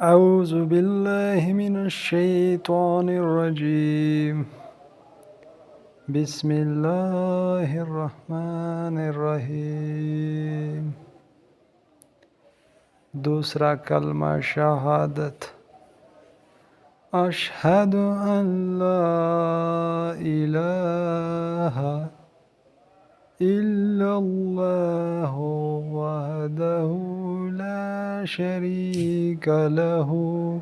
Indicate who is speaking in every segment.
Speaker 1: أعوذ بالله من الشيطان الرجيم. بسم الله الرحمن الرحيم. दूसरा कलमा शहादत। अशहदु अन ला इलाहा इल्लल्लाहु वहदहु ला शरीका लहु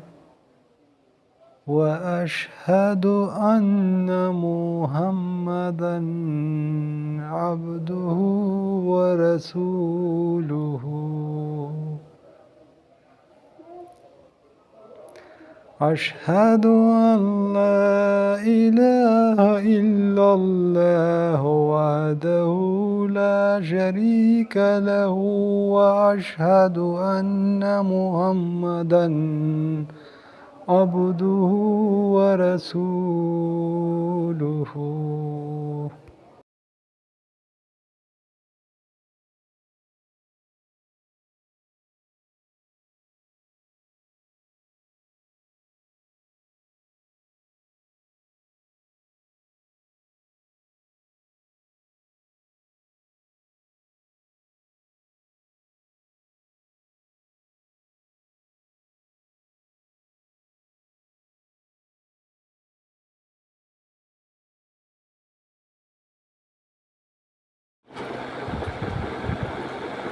Speaker 1: وأشهد أن محمدا عبده ورسوله. أشهد أن لا إله إلا الله وحده لا شريك له وأشهد أن محمدا عبده ورسوله.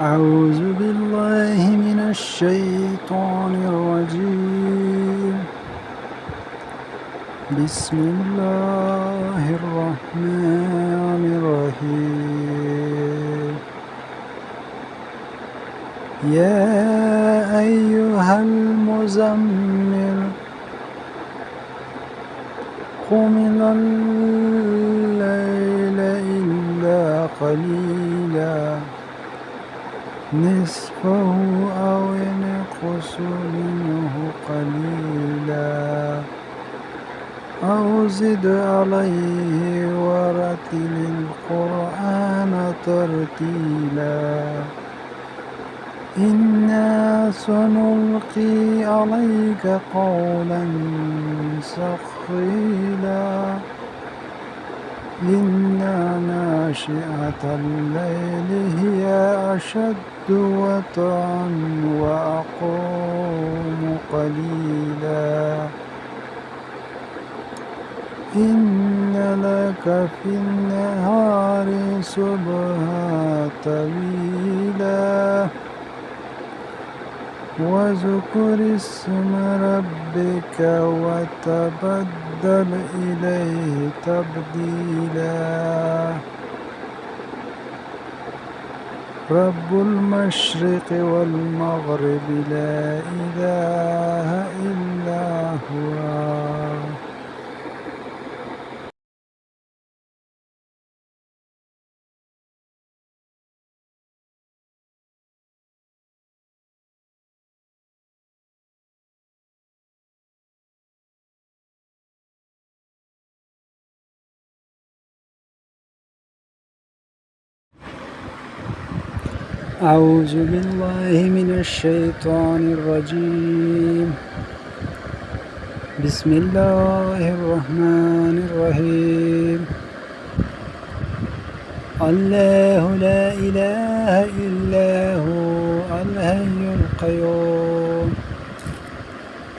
Speaker 1: أعوذ بالله من الشيطان الرجيم. بسم الله الرحمن الرحيم. يا أيها المزمل قم الليل إلا قليلا نصفه أو ينقص منه قليلا أو زد عليه ورتل القرآن ترتيلا. إنا سنلقي عليك قولا ثقيلا إن ناشئة الليل هي أشد وطئا وأقوم قيلا. إن لك في النهار سبحا طويلا واذكر اسم ربك وتبتل إليه تبديلا. رب المشرق والمغرب لا إله إلا هو. أعوذ بالله من الشيطان الرجيم. بسم الله الرحمن الرحيم. الله لا إله إلا هو الحي القيوم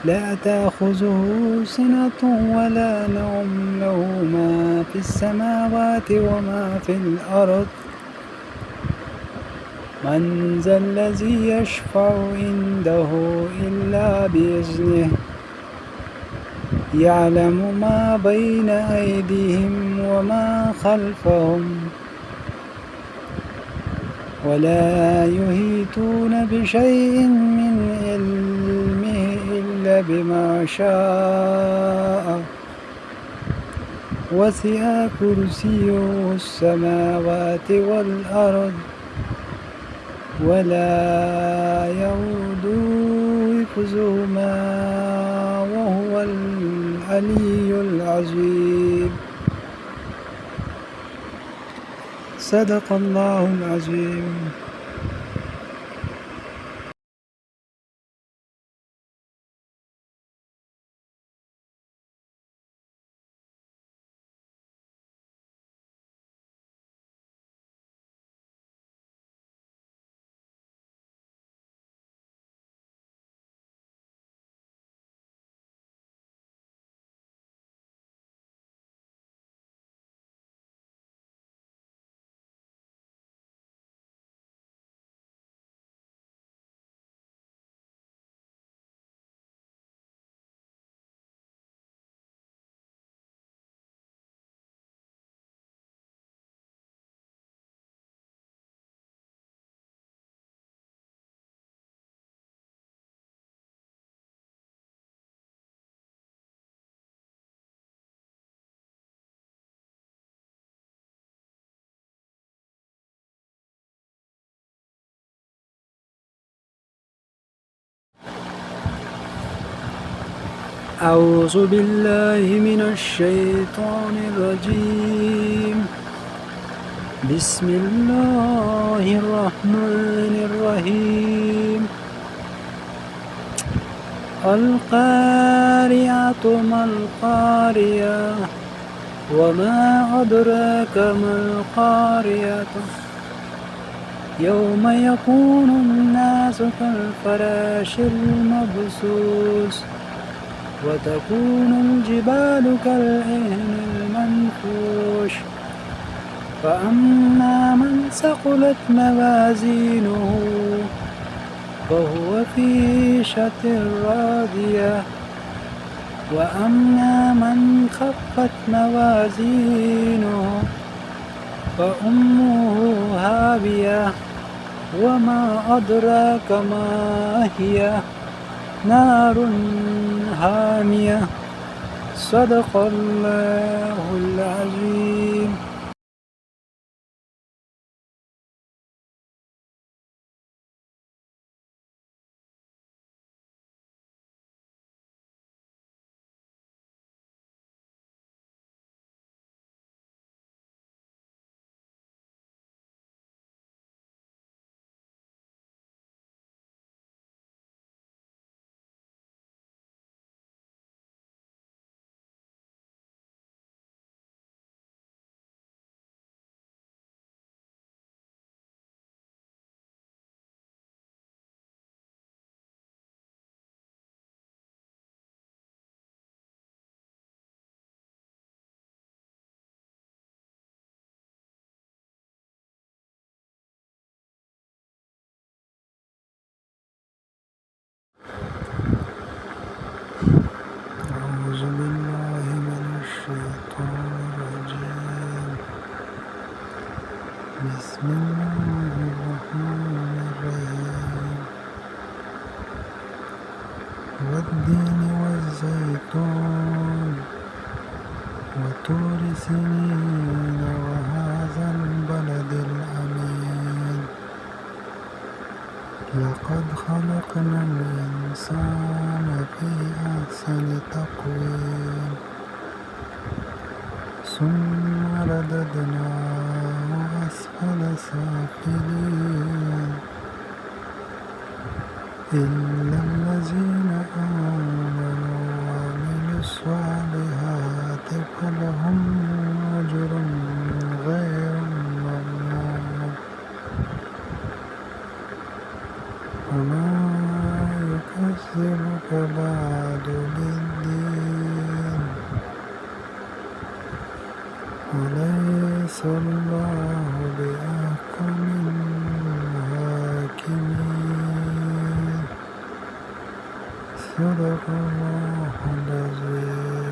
Speaker 1: لا تأخذه سنة ولا نوم له ما في السماوات وما في الأرض. من ذا الذي يشفع عنده إلا بإذنه يعلم ما بين أيديهم وما خلفهم ولا يحيطون بشيء من علمه إلا بما شاء وسع كرسيه السماوات والأرض ولا يؤوده حفظهما وهو العلي العظيم. صدق الله العظيم. أعوذ بالله من الشيطان الرجيم. بسم الله الرحمن الرحيم. القارعة ما القارعة وما أدراك ما القارعة يوم يكون الناس كالفراش المبثوث وتكون الجبال كالعهن المنفوش فأما من ثقلت موازينه فهو في عيشة راضية وأما من خفت موازينه فأمه هاوية وما أدراك ما هي نار حامية. صدق الله العظيم. أعوذ بالله من الشيطان الرجيم. بسم الله الرحمن الرحيم. والتين والزيتون وطور سينين وهذا البلد الأمين. لقد خلقنا الإنسان في أحسن تقويم ثم رددناه أسفل سافلين إلا الذين آمنوا وعملوا الصالحات فلهم أجر غير ممنون. وما يكذبك بعد بالدين أليس الله بأحكم الحاكمين. صدق الله العظيم.